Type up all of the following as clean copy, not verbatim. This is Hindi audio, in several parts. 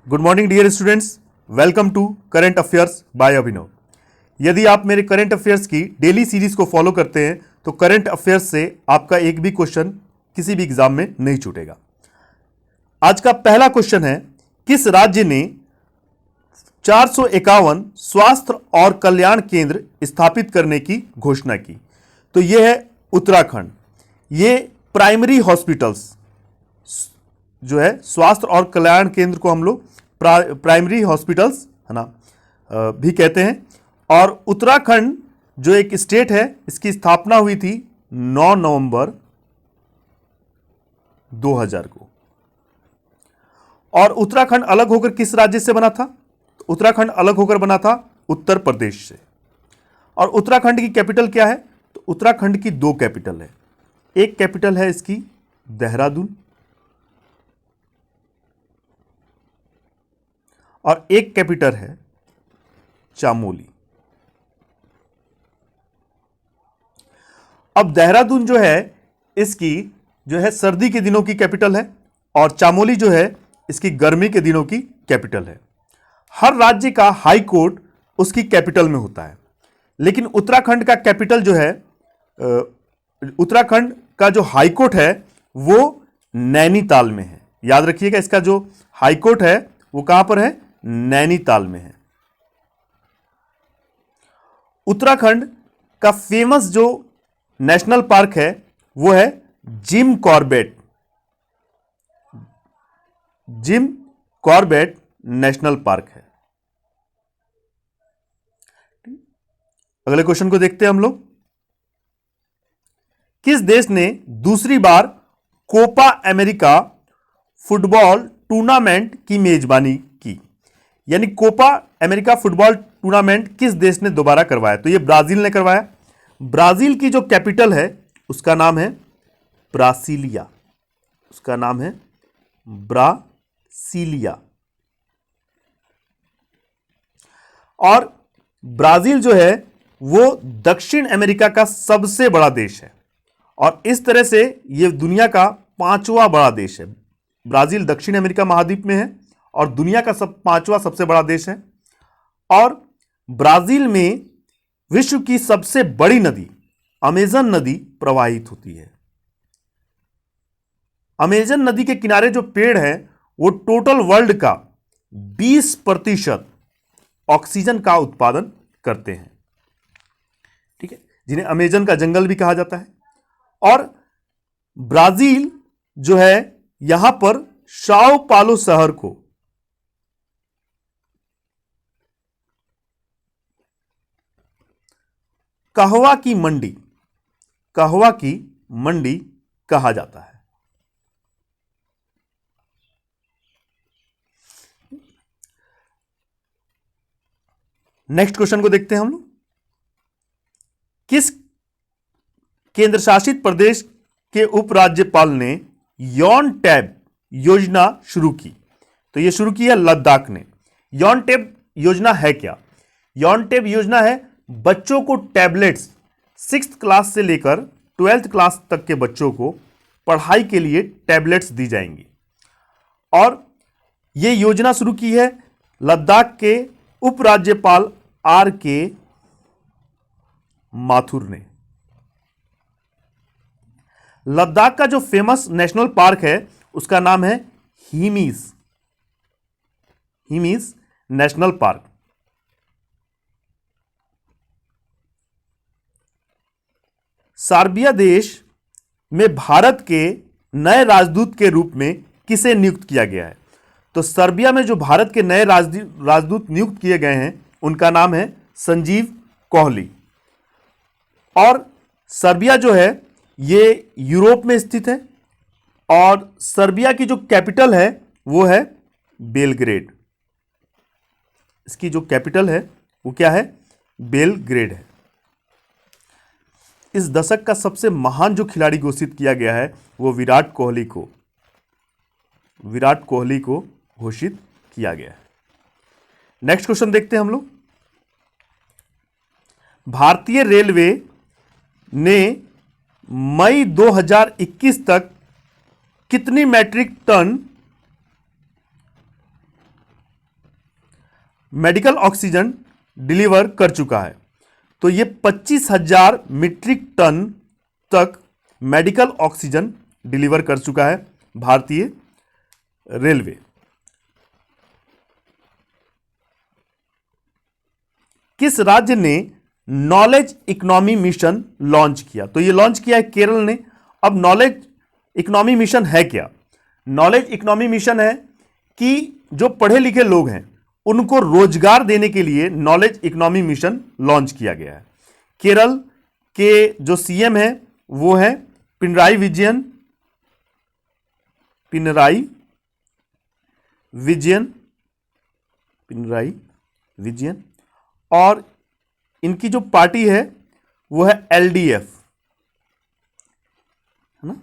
Good morning dear students, welcome to current affairs by Abhinav. यदि आप मेरे करंट अफेयर्स की डेली सीरीज को फॉलो करते हैं तो करंट अफेयर्स से आपका एक भी क्वेश्चन किसी भी एग्जाम में नहीं छूटेगा। आज का पहला क्वेश्चन है, किस राज्य ने 451 स्वास्थ्य और कल्याण केंद्र स्थापित करने की घोषणा की? तो यह है उत्तराखंड। ये प्राइमरी हॉस्पिटल्स जो है, स्वास्थ्य और कल्याण केंद्र को हम लोग प्राइमरी हॉस्पिटल्स है ना भी कहते हैं। और उत्तराखंड जो एक स्टेट है, इसकी स्थापना हुई थी 9 नवंबर 2000 को। और उत्तराखंड अलग होकर किस राज्य से बना था? तो उत्तराखंड अलग होकर बना था उत्तर प्रदेश से। और उत्तराखंड की कैपिटल क्या है? तो उत्तराखंड की दो कैपिटल है। एक कैपिटल है इसकी देहरादून और एक कैपिटल है चामोली। अब देहरादून जो है इसकी जो है सर्दी के दिनों की कैपिटल है और चामोली जो है इसकी गर्मी के दिनों की कैपिटल है। हर राज्य का हाई कोर्ट उसकी कैपिटल में होता है, लेकिन उत्तराखंड का कैपिटल जो है, उत्तराखंड का जो हाई कोर्ट है वो नैनीताल में है। याद रखिएगा, इसका जो हाई कोर्ट है वो कहां पर है? नैनीताल में है। उत्तराखंड का फेमस जो नेशनल पार्क है वो है Jim Corbett. Jim Corbett national park है। अगले क्वेश्चन को देखते हैं हम लोग। किस देश ने दूसरी बार कोपा अमेरिका फुटबॉल टूर्नामेंट की मेजबानी की? यानी कोपा अमेरिका फुटबॉल टूर्नामेंट किस देश ने दोबारा करवाया? तो यह ब्राजील ने करवाया। ब्राजील की जो कैपिटल है उसका नाम है ब्रासीलिया। उसका नाम है ब्रासीलिया। और ब्राजील जो है वो दक्षिण अमेरिका का सबसे बड़ा देश है और इस तरह से यह दुनिया का 5वां बड़ा देश है। ब्राजील दक्षिण अमेरिका महाद्वीप में है और दुनिया का 5वां सबसे बड़ा देश है। और ब्राजील में विश्व की सबसे बड़ी नदी अमेजन नदी प्रवाहित होती है। अमेजन नदी के किनारे जो पेड़ हैं वो टोटल वर्ल्ड का 20% ऑक्सीजन का उत्पादन करते हैं, ठीक है, जिन्हें अमेजन का जंगल भी कहा जाता है। और ब्राजील जो है यहां पर साओ पालो शहर को कहवा की मंडी कहा जाता है। नेक्स्ट क्वेश्चन को देखते हैं हम लोग। किस केंद्र शासित प्रदेश के उपराज्यपाल ने यॉन टैब योजना शुरू की? तो यह शुरू की है लद्दाख ने। यॉन टैब योजना है क्या? यॉन टैब योजना है बच्चों को टैबलेट्स 6th क्लास से लेकर 12th क्लास तक के बच्चों को पढ़ाई के लिए टैबलेट्स दी जाएंगी। और यह योजना शुरू की है लद्दाख के उपराज्यपाल RK माथुर ने। लद्दाख का जो फेमस नेशनल पार्क है उसका नाम है हिमीज नेशनल पार्क। सर्बिया देश में भारत के नए राजदूत के रूप में किसे नियुक्त किया गया है? तो सर्बिया में जो भारत के नए राजदूत नियुक्त किए गए हैं उनका नाम है संजीव कोहली। और सर्बिया जो है ये यूरोप में स्थित है और सर्बिया की जो कैपिटल है वो है बेलग्रेड। इसकी जो कैपिटल है वो क्या है? बेलग्रेड है। इस दशक का सबसे महान जो खिलाड़ी घोषित किया गया है वो विराट कोहली को घोषित किया गया है। नेक्स्ट क्वेश्चन देखते हैं हम लोग। भारतीय रेलवे ने मई 2021 तक कितनी metric ton medical oxygen deliver कर चुका है? तो ये 25,000 मीट्रिक टन तक मेडिकल ऑक्सीजन डिलीवर कर चुका है भारतीय रेलवे। किस राज्य ने नॉलेज इकोनॉमी मिशन लॉन्च किया? तो ये लॉन्च किया है केरल ने। अब नॉलेज इकोनॉमी मिशन है क्या? नॉलेज इकोनॉमी मिशन है कि जो पढ़े लिखे लोग हैं उनको रोजगार देने के लिए नॉलेज इकोनॉमी मिशन लॉन्च किया गया है। केरल के जो सीएम है वो है पिनराई विजयन, पिनराई विजयन, और इनकी जो पार्टी है वो है एलडीएफ, है ना,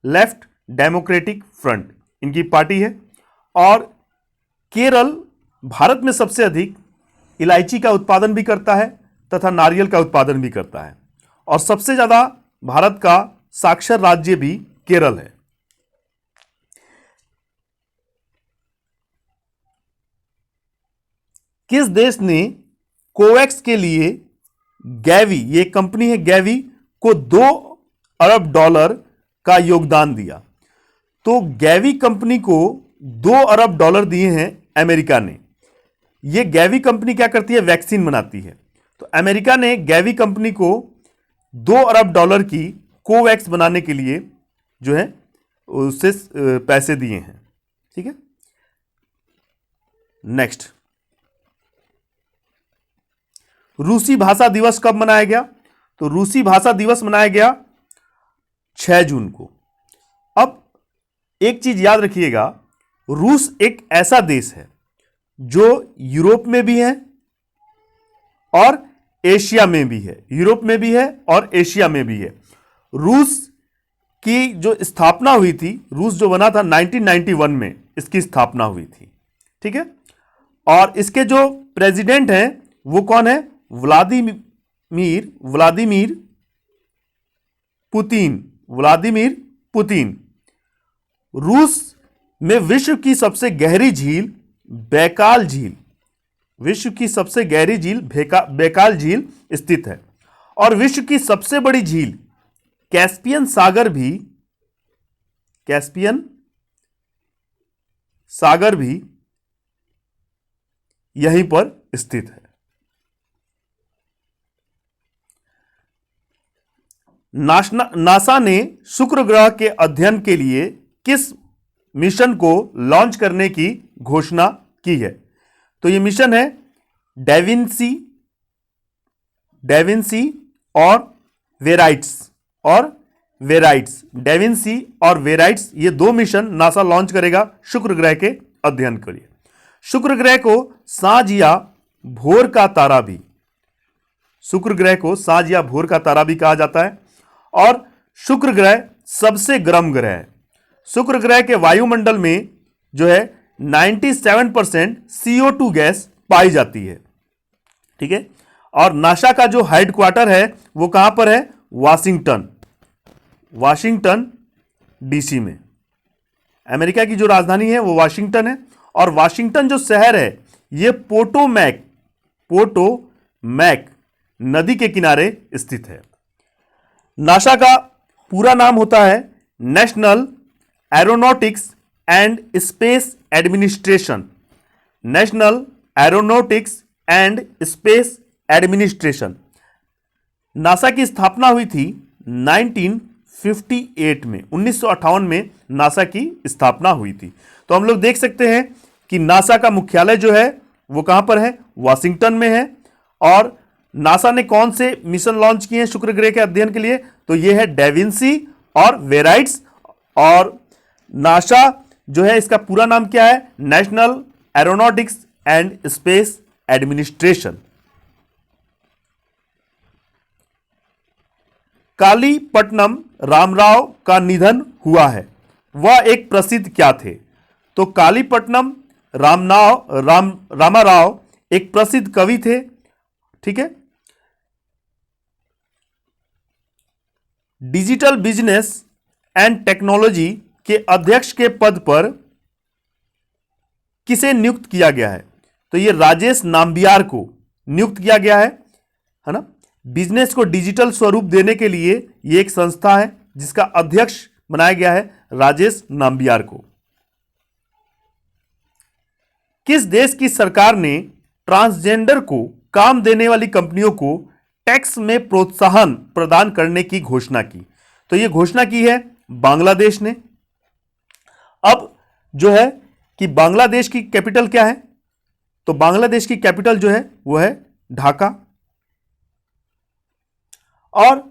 लेफ्ट डेमोक्रेटिक फ्रंट इनकी पार्टी है। और केरल भारत में सबसे अधिक इलायची का उत्पादन भी करता है तथा नारियल का उत्पादन भी करता है, और सबसे ज्यादा भारत का साक्षर राज्य भी केरल है। किस देश ने कोवैक्स के लिए गैवी, ये कंपनी है गैवी, को $2 अरब का योगदान दिया? तो गैवी कंपनी को $2 अरब दिए हैं अमेरिका ने। ये गैवी कंपनी क्या करती है? वैक्सीन बनाती है। तो अमेरिका ने गैवी कंपनी को $2 अरब की कोवैक्स बनाने के लिए जो है उससे पैसे दिए हैं। ठीक है, नेक्स्ट, रूसी भाषा दिवस कब मनाया गया? तो रूसी भाषा दिवस मनाया गया 6 जून को। अब एक चीज याद रखिएगा, रूस एक ऐसा देश है जो यूरोप में भी है और एशिया में भी है, यूरोप में भी है और एशिया में भी है। रूस की जो स्थापना हुई थी, रूस जो बना था 1991 में इसकी स्थापना हुई थी। ठीक है, और इसके जो प्रेसिडेंट हैं वो कौन है? Vladimir Putin. रूस में विश्व की सबसे गहरी झील बैकाल झील, विश्व की सबसे गहरी झील बैकाल झील स्थित है, और विश्व की सबसे बड़ी झील कैस्पियन सागर भी यहीं पर स्थित है। नासा ने शुक्र ग्रह के अध्ययन के लिए किस मिशन को लॉन्च करने की घोषणा की है? तो यह मिशन है डेविंसी और वेराइट्स। डेविंसी और वेराइट्स, ये 2 मिशन नासा लॉन्च करेगा शुक्र ग्रह के अध्ययन के लिए। शुक्र ग्रह को सांझ या भोर का तारा भी, शुक्र ग्रह को सांझ या भोर का तारा भी कहा जाता है, और शुक्र ग्रह सबसे गर्म ग्रह है। शुक्र ग्रह के वायुमंडल में जो है 97% CO2 गैस पाई जाती है। ठीक है, और नासा का जो हेडक्वार्टर है वो कहां पर है? वाशिंगटन डीसी में। अमेरिका की जो राजधानी है वो वाशिंगटन है, और वाशिंगटन जो शहर है ये पोटोमैक नदी के किनारे स्थित है। नासा का पूरा नाम होता है National Aeronautics and Space administration. National Aeronautics and Space administration. NASA की स्थापना हुई थी 1958 में, 1958 में नासा की स्थापना हुई थी। तो हम लोग देख सकते हैं कि नासा का मुख्यालय जो है वो कहां पर है? वाशिंगटन में है। और नासा ने कौन से मिशन लॉन्च किए हैं शुक्र ग्रह के अध्ययन के लिए? तो ये है डेविंसी और वेराइट्स। और नासा जो है इसका पूरा नाम क्या है? National Aeronautics and Space Administration. Kalipatnam Ramarao का निधन हुआ है, वह एक प्रसिद्ध क्या थे? तो कालीपट्टनम रामाराव एक प्रसिद्ध कवि थे। ठीक है, डिजिटल बिजनेस एंड टेक्नोलॉजी के अध्यक्ष के पद पर किसे नियुक्त किया गया है? तो ये राजेश नाम्बियार को नियुक्त किया गया है ना। बिजनेस को डिजिटल स्वरूप देने के लिए ये एक संस्था है जिसका अध्यक्ष बनाया गया है राजेश नाम्बियार को। किस देश की सरकार ने ट्रांसजेंडर को काम देने वाली कंपनियों को टैक्स में प्रोत्साहन प्रदान करने की घोषणा की? तो यह घोषणा की है बांग्लादेश ने। अब जो है कि बांग्लादेश की कैपिटल क्या है? तो बांग्लादेश की कैपिटल जो है वो है ढाका। और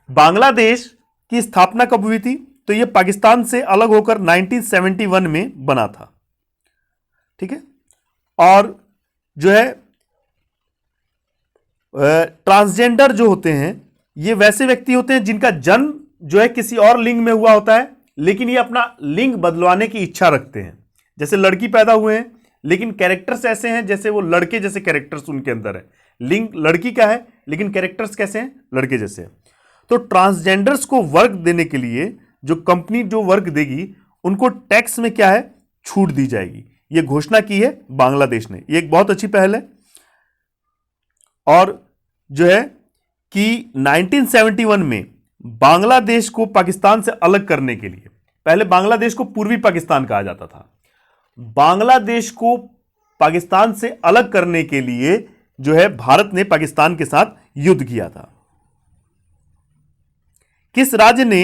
बांग्लादेश की स्थापना कब हुई थी? तो यह पाकिस्तान से अलग होकर 1971 में बना था, ठीक है। और जो है ट्रांसजेंडर जो होते हैं ये वैसे व्यक्ति होते हैं जिनका जन्म जो है किसी और लिंग में हुआ होता है, लेकिन ये अपना लिंग बदलवाने की इच्छा रखते हैं। जैसे लड़की पैदा हुए हैं लेकिन कैरेक्टर्स ऐसे हैं जैसे वो लड़के जैसे कैरेक्टर्स उनके अंदर है। लिंग लड़की का है लेकिन कैरेक्टर्स कैसे हैं? लड़के जैसे हैं। तो ट्रांसजेंडर्स को वर्क देने के लिए जो कंपनी जो वर्क देगी उनको टैक्स में क्या है? छूट दी जाएगी। यह घोषणा की है बांग्लादेश ने। यह एक बहुत अच्छी पहल है। और जो है कि 1971 में बांग्लादेश को पाकिस्तान से अलग करने के लिए, पहले बांग्लादेश को पूर्वी पाकिस्तान कहा जाता था, बांग्लादेश को पाकिस्तान से अलग करने के लिए जो है भारत ने पाकिस्तान के साथ युद्ध किया था। किस राज्य ने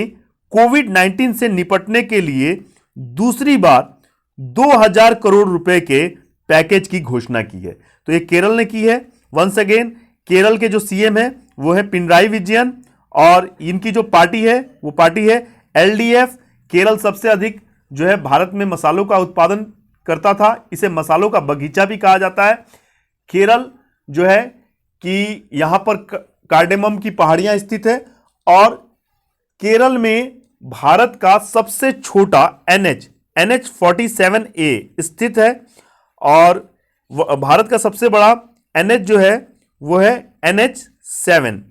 कोविड-19 से निपटने के लिए दूसरी बार 2000 करोड़ रुपए के पैकेज की घोषणा की है? तो ये केरल ने की है। वंस अगेन केरल के जो सीएम है वो है पिनराई विजयन और इनकी जो पार्टी है वो पार्टी है एलडीएफ। केरल सबसे अधिक जो है भारत में मसालों का उत्पादन करता था, इसे मसालों का बगीचा भी कहा जाता है। केरल जो है कि यहां पर कार्डेमम की पहाड़ियां स्थित है और केरल में भारत का सबसे छोटा NH 47A स्थित है और भारत का सबसे बड़ा NH जो है वो है NH 7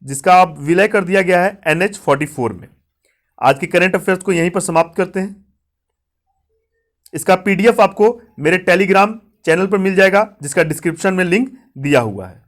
जिसका अब विलय कर दिया गया है NH 44 में। आज के करंट अफेयर्स को यहीं पर समाप्त करते हैं। इसका PDF आपको मेरे टेलीग्राम चैनल पर मिल जाएगा जिसका डिस्क्रिप्शन में लिंक दिया हुआ है।